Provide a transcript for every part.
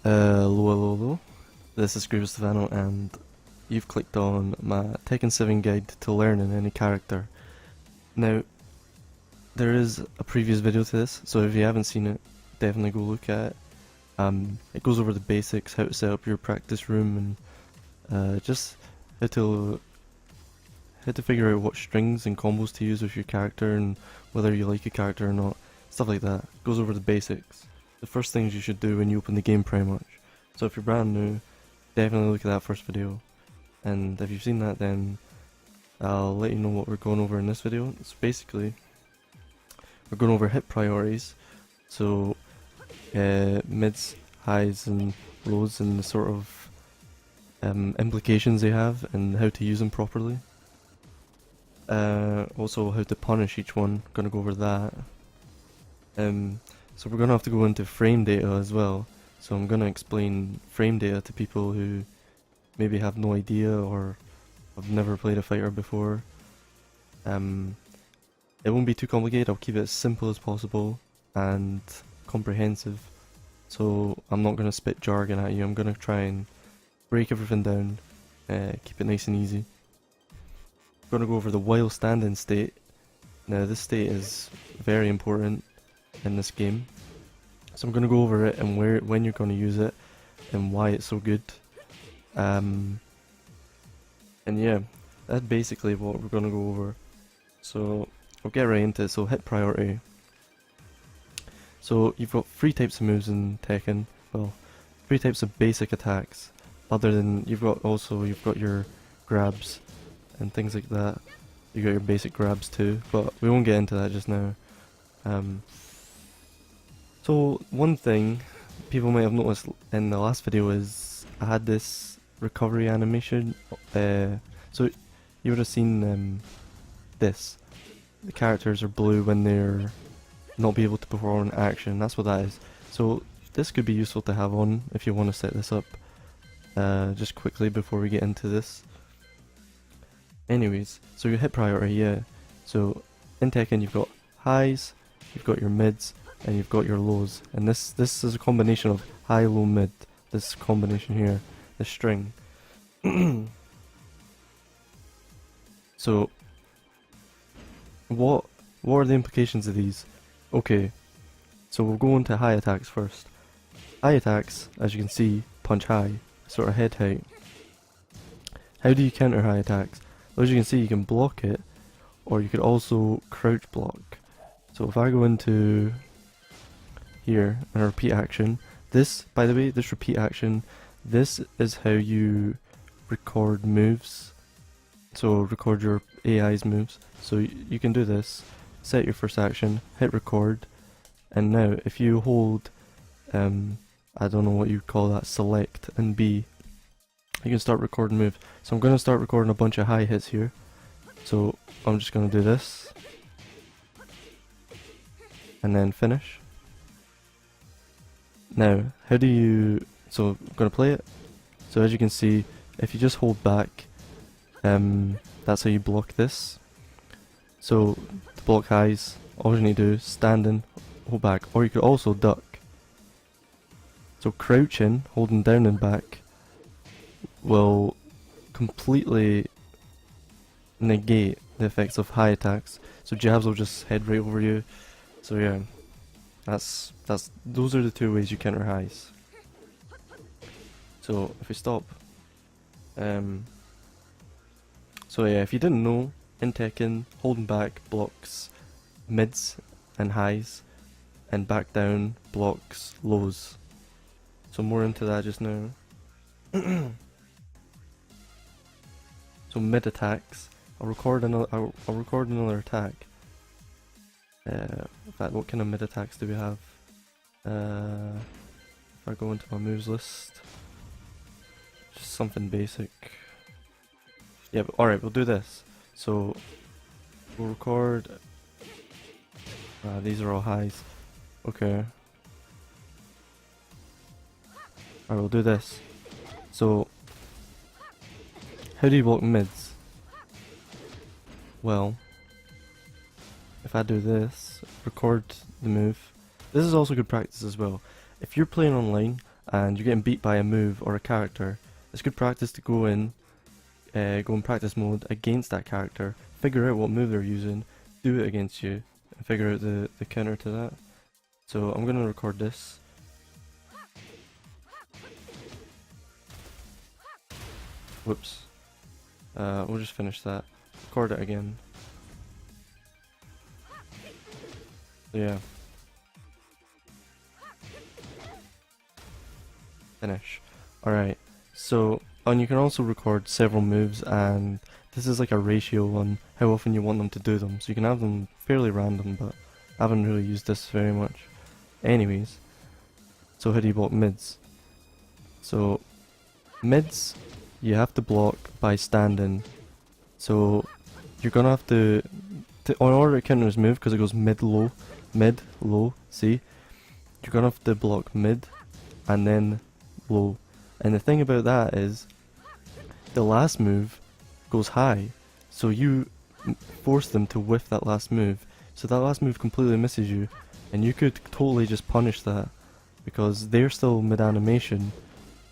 Hello, this is Grievous Stefano and you've clicked on my Tekken 7 guide to learning any character. Now, there is a previous video to this, so if you haven't seen it, definitely go look at it. It goes over the basics, how to set up your practice room and just how to figure out what strings and combos to use with your character and whether you like a character or not, stuff like that. It goes over the basics. The first things you should do when you open the game pretty much. So if you're brand new, definitely look at that first video. And if you've seen that, then I'll let you know what we're going over in this video. It's basically, we're going over hit priorities. So mids, highs and lows and the sort of implications they have and how to use them properly. Also how to punish each one, gonna go over that. So we're going to have to go into frame data as well, so I'm going to explain frame data to people who maybe have no idea or have never played a fighter before. It won't be too complicated, I'll keep it as simple as possible and comprehensive, so I'm not going to spit jargon at you, I'm going to try and break everything down, keep it nice and easy. I'm going to go over the while standing state. Now this state is very important in this game, so I'm going to go over it and when you're going to use it and why it's so good. And yeah, that's basically what we're going to go over, so we'll get right into it. So hit priority. So you've got 3 types of moves in Tekken, well 3 types of basic attacks, other than you've got your grabs and things like that. You got your basic grabs too, but we won't get into that just now. So one thing people might have noticed in the last video is I had this recovery animation. So you would have seen this. The characters are blue when they're not be able to perform an action. That's what that is. So this could be useful to have on if you want to set this up. Just quickly before we get into this. Anyways, so your hit priority, yeah. So in Tekken you've got highs, you've got your mids, and you've got your lows. And this is a combination of high, low, mid. This combination here, this string. So what are the implications of these? Okay, so we'll go into high attacks first. High attacks, as you can see, punch high, sort of head height. How do you counter high attacks? Well, as you can see, you can block it, or you could also crouch block. So if I go into here and repeat action, this, by the way, this repeat action, this is how you record moves. So record your AI's moves. So you can do this, set your first action, hit record, and now if you hold, I don't know what you call that, select and B, you can start recording moves. So I'm going to start recording a bunch of high hits here. So I'm just going to do this. And then finish. Now, how do you... So I'm going to play it. So as you can see, if you just hold back, that's how you block this. So to block highs, all you need to do is stand in, hold back. Or you could also duck. So crouching, holding down and back, will completely negate the effects of high attacks. So jabs will just head right over you. So yeah, those are the 2 ways you counter highs. So if we stop, so yeah, if you didn't know, in Tekken, holding back blocks mids and highs, and back down blocks lows. So more into that just now. So mid attacks, I'll record another attack. In fact, what kind of mid attacks do we have? If I go into my moves list, just something basic. Yeah, but alright, we'll do this. So we'll record. These are all highs. Okay. Alright, we'll do this. So how do you block mids? Well, if I do this, record the move. This is also good practice as well. If you're playing online and you're getting beat by a move or a character, it's good practice to go in practice mode against that character, figure out what move they're using, do it against you, and figure out the counter to that. So I'm gonna record this. Whoops. We'll just finish that. Record it again. So yeah. Finish. Alright, so, and you can also record several moves, and this is like a ratio on how often you want them to do them. So you can have them fairly random, but I haven't really used this very much. Anyways, so how do you block mids? So, mids, you have to block by standing. So, you're gonna have to in order to counter this move, because it goes mid, low, see? You're gonna have to block mid, and then low. And the thing about that is, the last move goes high, so you force them to whiff that last move. So that last move completely misses you, and you could totally just punish that, because they're still mid-animation,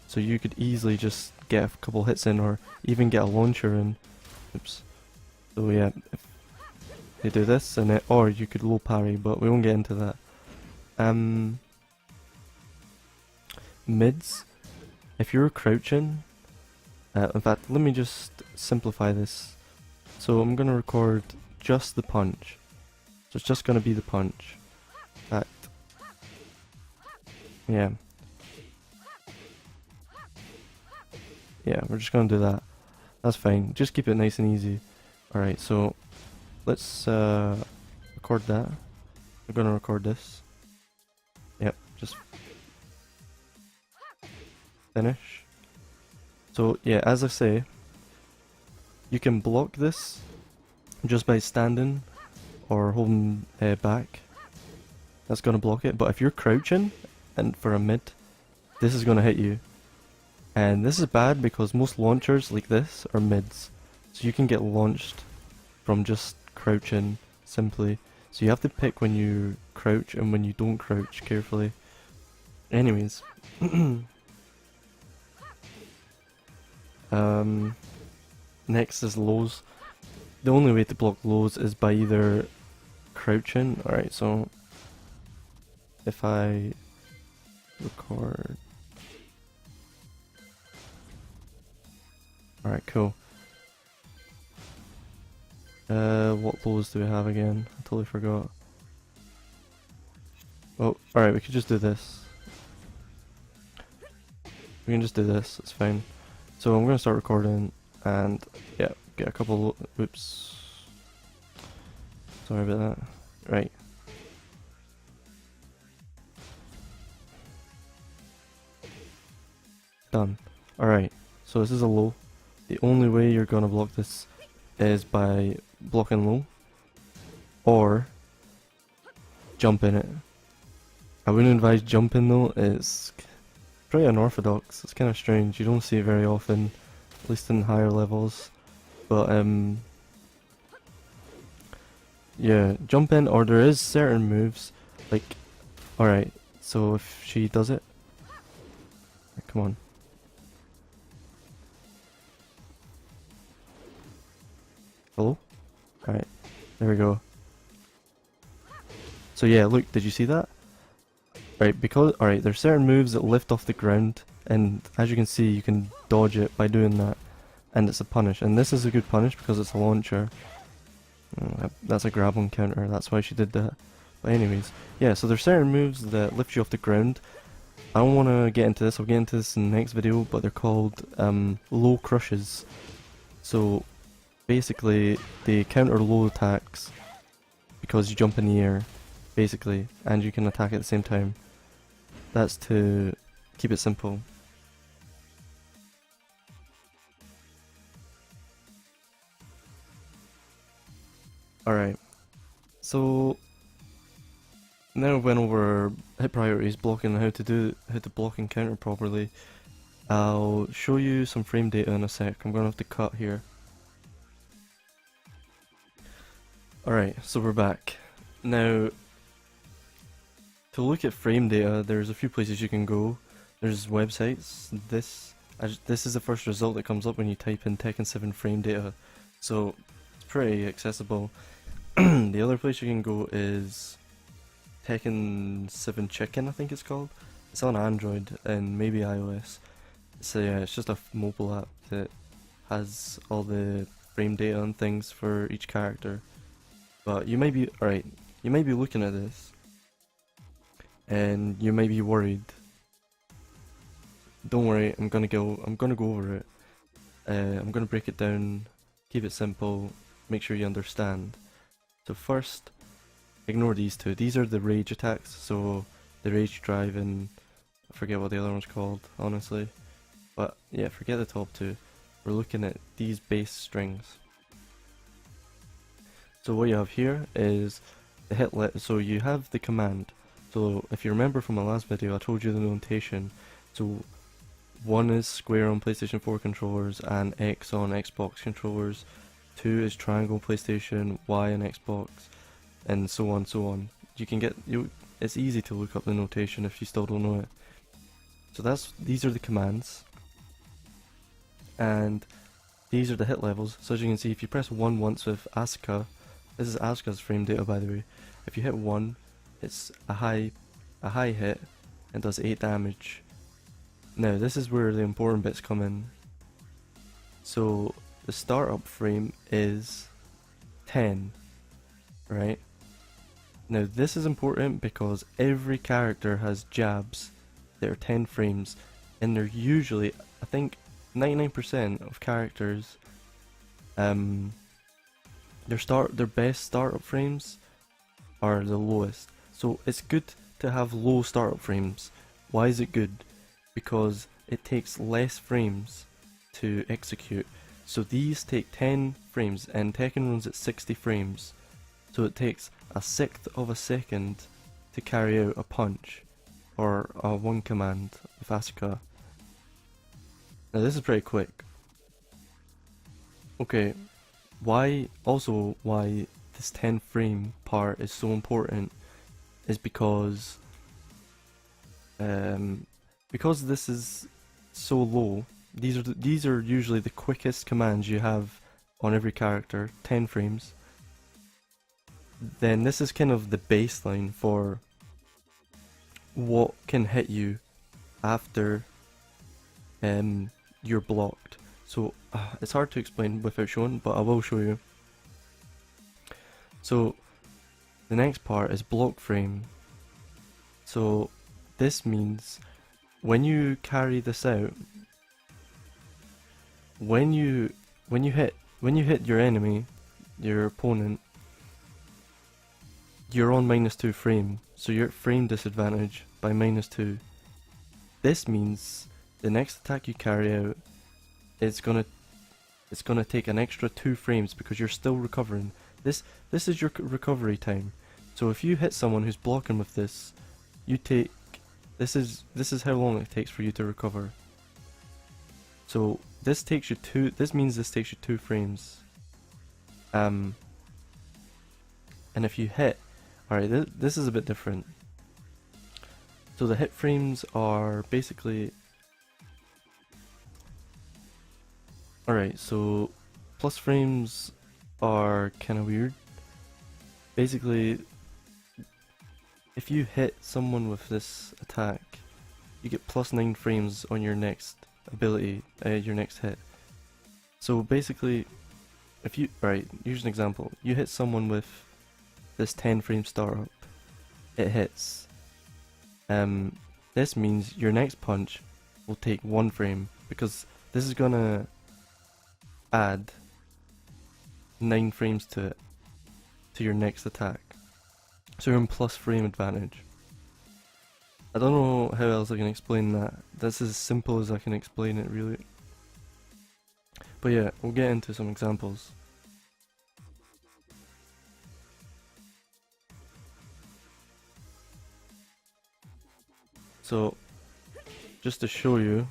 so you could easily just get a couple hits in, or even get a launcher in. Oops. So yeah, if they do this, and or you could low parry, but we won't get into that. Mids, if you're crouching, in fact, let me just simplify this. So I'm gonna record just the punch. So it's just gonna be the punch. That, yeah. Yeah, we're just gonna do that. That's fine. Just keep it nice and easy. Alright, so let's record that. We're gonna record this. Yep, just finish. So yeah, as I say, you can block this just by standing or holding back. That's gonna block it. But if you're crouching and for a mid, this is gonna hit you. And this is bad because most launchers like this are mids. So you can get launched from just crouching simply. So you have to pick when you crouch and when you don't crouch carefully. Anyways. Next is lows. The only way to block lows is by either crouching. Alright, so if I record. Alright, cool. What lows do we have again? I totally forgot. Oh, alright, we could just do this. We can just do this, it's fine. So I'm gonna start recording, and yeah, get a couple, whoops. Sorry about that. Right. Done. Alright, so this is a low. The only way you're gonna block this is by blocking low, or jump in it. I wouldn't advise jumping though, it's pretty unorthodox, it's kind of strange, you don't see it very often, at least in higher levels, but yeah, jump in, or there is certain moves, like, alright, so if she does it, come on. Hello? Alright, there we go. So yeah, look, did you see that? Right, because, alright, there's certain moves that lift off the ground, and as you can see, you can dodge it by doing that, and it's a punish, and this is a good punish because it's a launcher. That's a grab on counter, that's why she did that. But anyways, yeah, so there's certain moves that lift you off the ground. I don't want to get into this, I'll get into this in the next video, but they're called low crushes. So basically, they counter low attacks because you jump in the air, basically, and you can attack at the same time. That's to keep it simple. Alright, so now we went over hit priorities, blocking, how to block and counter properly. I'll show you some frame data in a sec. I'm gonna have to cut here. Alright, so we're back. Now, to look at frame data, there's a few places you can go. There's websites. This is the first result that comes up when you type in Tekken 7 frame data, so it's pretty accessible. The other place you can go is Tekken 7 Chicken, I think it's called. It's on Android and maybe iOS. So yeah, it's just a mobile app that has all the frame data and things for each character. But you might be alright. You might be looking at this, and you might be worried. Don't worry, I'm gonna go over it. I'm gonna break it down, keep it simple, make sure you understand. So first, ignore these two. These are the rage attacks. So the rage drive and I forget what the other one's called, honestly. But yeah, forget the top two. We're looking at these base strings. So what you have here is the so you have the command. So if you remember from my last video, I told you the notation. So 1 is square on PlayStation 4 controllers and X on Xbox controllers. 2 is triangle PlayStation, Y on Xbox, and so on, so on. You can get it's easy to look up the notation if you still don't know it. So these are the commands, and these are the hit levels. So as you can see, if you press 1 once with Asuka, this is Asuka's frame data by the way. If you hit 1, it's a high hit and does 8 damage. Now this is where the important bits come in. So the startup frame is 10, right? Now this is important because every character has jabs that are 10 frames, and they're usually, I think 99% of characters, their best startup frames are the lowest. So it's good to have low startup frames. Why is it good? Because it takes less frames to execute. So these take 10 frames, and Tekken runs at 60 frames. So it takes a sixth of a second to carry out a punch or a one command with Asuka. Now this is pretty quick. Okay, why this 10 frame part is so important is because this is so low. These are usually the quickest commands you have on every character, 10 frames. Then this is kind of the baseline for what can hit you after you're blocked. So it's hard to explain without showing, but I will show you. So the next part is block frame. So this means when you carry this out, when you hit your enemy, your opponent, you're on -2 frame, so you're at frame disadvantage by -2. This means the next attack you carry out, it's gonna take an extra 2 frames because you're still recovering. This is your recovery time. So if you hit someone who's blocking with this, you take this is how long it takes for you to recover. So this means this takes you 2 frames. And if you hit, alright, this is a bit different. So the hit frames are basically, alright, so plus frames are kind of weird. Basically, if you hit someone with this attack, you get +9 frames on your next ability, your next hit. So basically, if you, right, here's an example. You hit someone with this 10 frame startup, it hits. This means your next punch will take 1 frame because this is gonna add 9 frames to it, to your next attack. So you're in plus frame advantage. I don't know how else I can explain that. That's as simple as I can explain it, really. But yeah, we'll get into some examples. So, just to show you,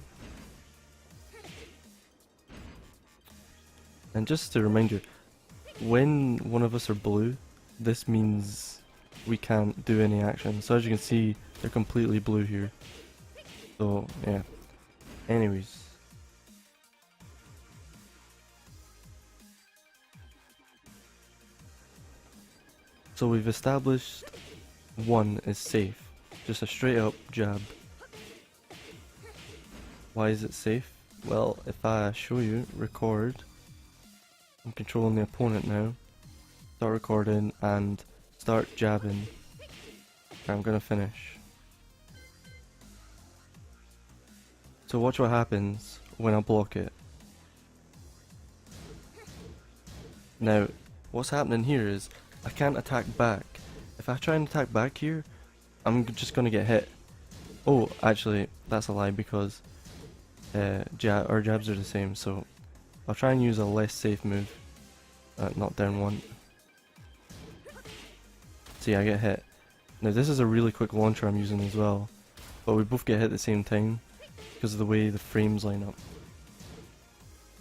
and just to remind you, when one of us are blue, this means we can't do any action. So as you can see, they're completely blue here. So yeah. Anyways. So we've established one is safe. Just a straight up jab. Why is it safe? Well, if I show you, record, I'm controlling the opponent now, start recording and start jabbing, I'm gonna finish. So watch what happens when I block it. Now, what's happening here is, I can't attack back. If I try and attack back here, I'm just gonna get hit. Oh, actually, that's a lie because our jabs are the same, so I'll try and use a less safe move. Knock down one. See, I get hit. Now this is a really quick launcher I'm using as well, but we both get hit at the same time because of the way the frames line up.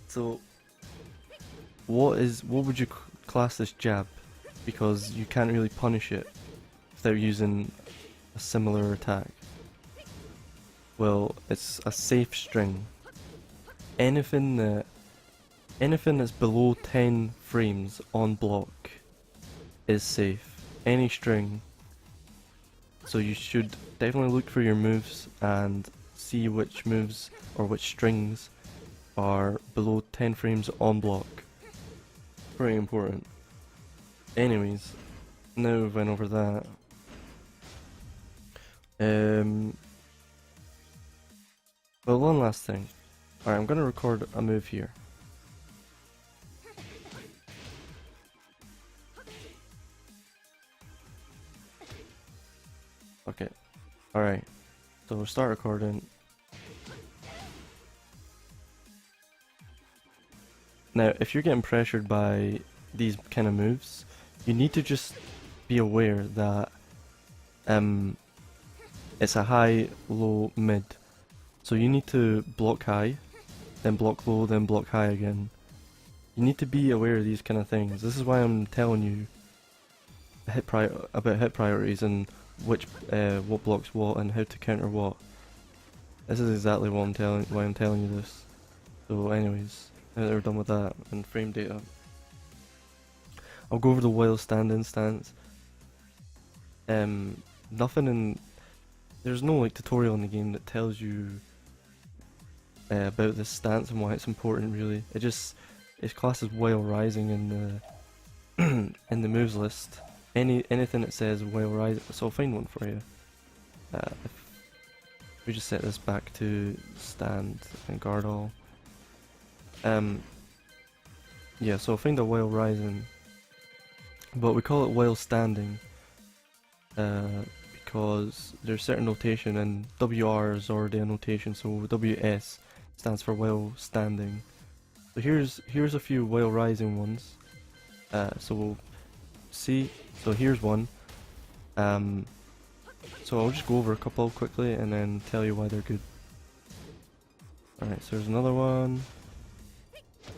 So, what would you class this jab? Because you can't really punish it without using a similar attack. Well, it's a safe string. Anything that's below 10 frames on block is safe. Any string. So you should definitely look for your moves and see which moves or which strings are below 10 frames on block. Pretty important. Anyways, now we've went over that. Well, one last thing. Alright, I'm gonna record a move here. Okay. Alright. So we'll start recording. Now, if you're getting pressured by these kind of moves, you need to just be aware that it's a high, low, mid. So you need to block high, then block low, then block high again. You need to be aware of these kind of things. This is why I'm telling you about hit priorities and what blocks what and how to counter what. This is exactly why I'm telling you this. So anyways, now that we're done with that and frame data, I'll go over the while standing stance. There's no like tutorial in the game that tells you about this stance and why it's important really. It's classed as while rising in the in the moves list. Anything that says while rising, so I'll find one for you. If we just set this back to stand and guard all. Yeah, so I'll find a while rising, but we call it while standing because there's certain notation and WR is already a notation, so WS stands for while standing. So here's a few while rising ones. So we'll see. So here's one. So I'll just go over a couple quickly and then tell you why they're good. Alright, so there's another one.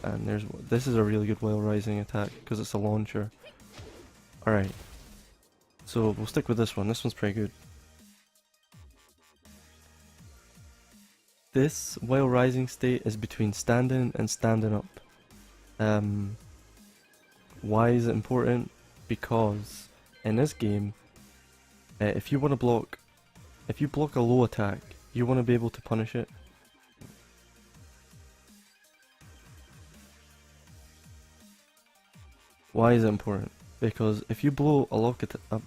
And this is a really good while rising attack because it's a launcher. Alright. So we'll stick with this one. This one's pretty good. This while rising state is between standing and standing up. Why is it important? Because in this game, if you block a low attack, you want to be able to punish it. Why is it important? Because if you blow a lock up,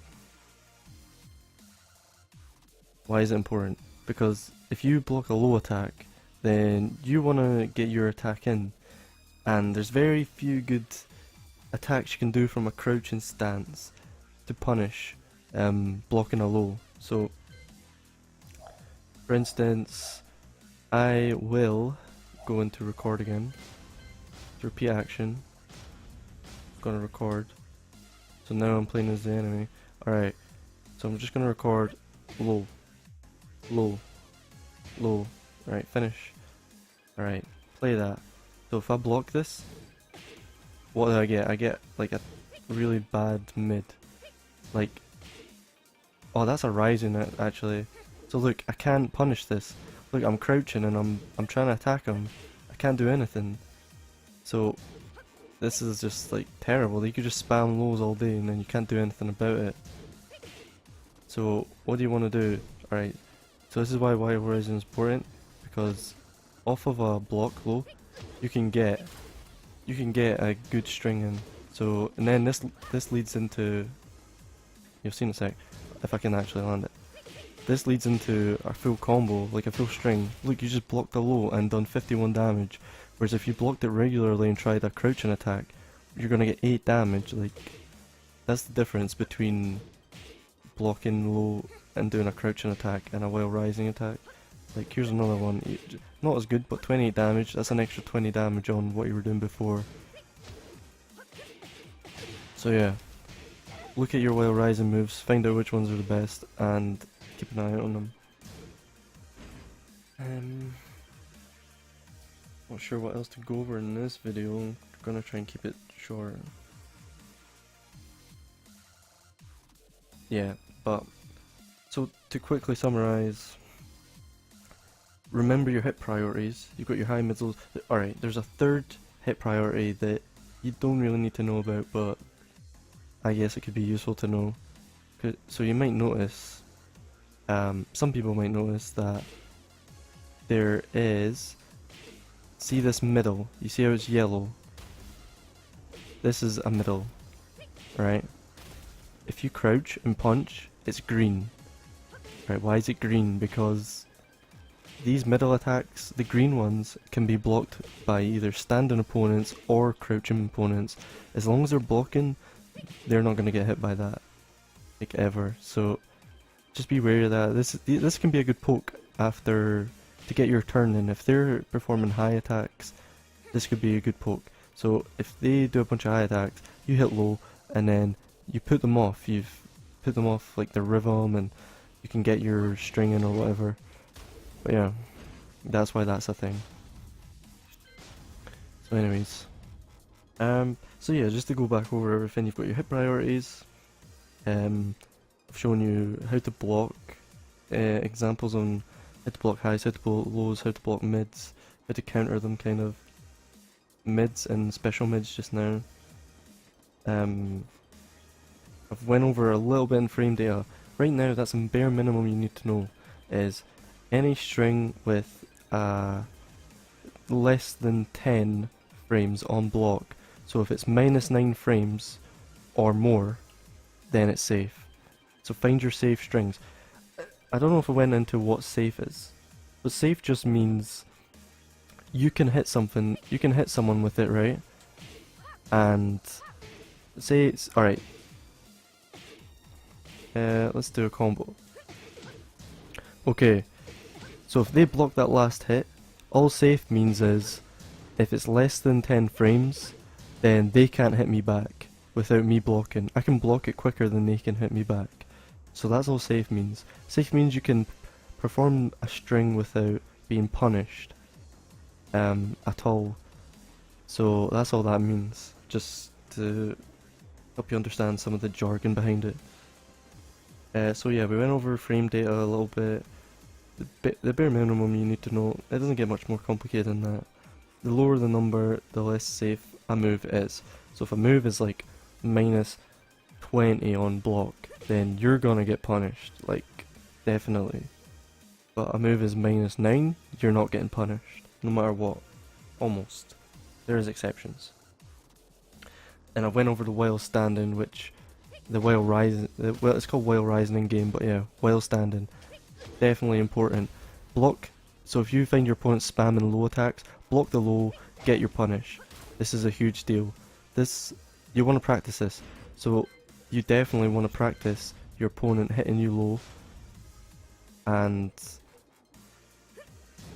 why is it important? Because if you block a low attack, then you want to get your attack in, and there's very few good attacks you can do from a crouching stance to punish blocking a low. So, for instance, I will go into record again, repeat action, gonna record. So now I'm playing as the enemy. Alright, so I'm just gonna record low, low, low. Alright, finish. Alright, play that. So if I block this, what do I get? I get like a really bad mid. Like, oh, that's a rising actually. So look, I can't punish this. Look, I'm crouching and I'm trying to attack him. I can't do anything. So this is just like terrible. You could just spam lows all day and then you can't do anything about it. So what do you want to do? Alright, so this is why Wild Horizon is important, because off of a block low, you can get a good string in. So, and then this leads into, you'll see in a sec, if I can actually land it. This leads into a full combo, like a full string. Look, you just blocked the low and done 51 damage. Whereas if you blocked it regularly and tried a crouching attack, you're gonna get 8 damage. Like, that's the difference between blocking low and doing a crouching attack and a while rising attack. Like, here's another one. Not as good, but 28 damage. That's an extra 20 damage on what you were doing before. So yeah, look at your while rising moves, find out which ones are the best, and keep an eye out on them. Not sure what else to go over in this video. I'm gonna try and keep it short. Yeah, but so to quickly summarize, remember your hit priorities. You've got your high, middle. Alright, there's a third hit priority that you don't really need to know about, but I guess it could be useful to know. So you might notice, some people might notice that there is, see this middle, you see how it's yellow? This is a middle, right? If you crouch and punch, it's green. Right, why is it green? Because these middle attacks, the green ones, can be blocked by either standing opponents or crouching opponents. As long as they're blocking, they're not going to get hit by that, like ever. So just be wary of that. This can be a good poke after to get your turn in. If they're performing high attacks, this could be a good poke. So if they do a bunch of high attacks, you hit low, and then you put them off. You've put them off like the rhythm, and you can get your string in or whatever. But yeah, that's why that's a thing. So anyways, so yeah, just to go back over everything, you've got your hit priorities. I've shown you how to block, examples on how to block highs, how to block lows, how to block mids, how to counter them, kind of mids and special mids just now. I've went over a little bit in frame data. Right now, that's the bare minimum you need to know, is any string with less than 10 frames on block. So if it's -9 frames or more, then it's safe. So find your safe strings. I don't know if I went into what safe is, but safe just means you can hit something, you can hit someone with it, right? And say it's alright. Let's do a combo. Okay, so if they block that last hit, all safe means is if it's less than 10 frames, then they can't hit me back without me blocking. I can block it quicker than they can hit me back. So that's all safe means. Safe means you can perform a string without being punished at all. So that's all that means, just to help you understand some of the jargon behind it. So yeah, we went over frame data a little bit. The bare minimum you need to know, it doesn't get much more complicated than that. The lower the number, the less safe a move is. So if a move is like -20 on block, then you're gonna get punished, like, definitely. But a move is -9, you're not getting punished, no matter what. Almost. There is exceptions. And I went over the while standing, which the while rising, well, it's called while rising in game, but yeah, while standing, definitely important. Block. So if you find your opponent spamming low attacks, block the low, get your punish. This is a huge deal. This, you want to practice this. So you definitely want to practice your opponent hitting you low and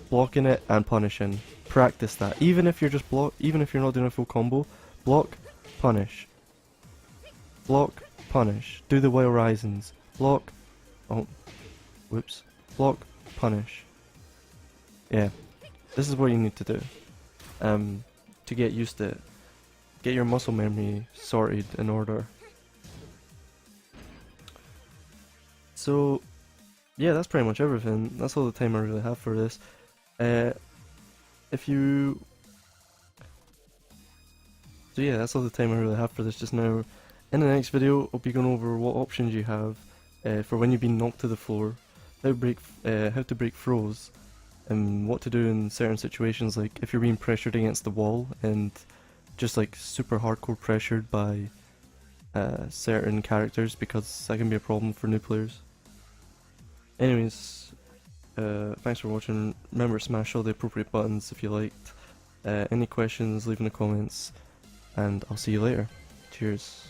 blocking it and punishing. Practice that. Even if you're just even if you're not doing a full combo, block, punish. Block, punish. Do the while risings. Block, oh, whoops. Block, punish. Yeah, this is what you need to do to get used to it. Get your muscle memory sorted in order. So yeah, that's pretty much everything. That's all the time I really have for this. Uh, if you So yeah, that's all the time I really have for this just now. In the next video, I'll be going over what options you have for when you've been knocked to the floor, how to break throws, and what to do in certain situations, like if you're being pressured against the wall and just like super hardcore pressured by certain characters, because that can be a problem for new players. Anyways, thanks for watching. Remember to smash all the appropriate buttons if you liked. Any questions, leave in the comments, and I'll see you later. Cheers.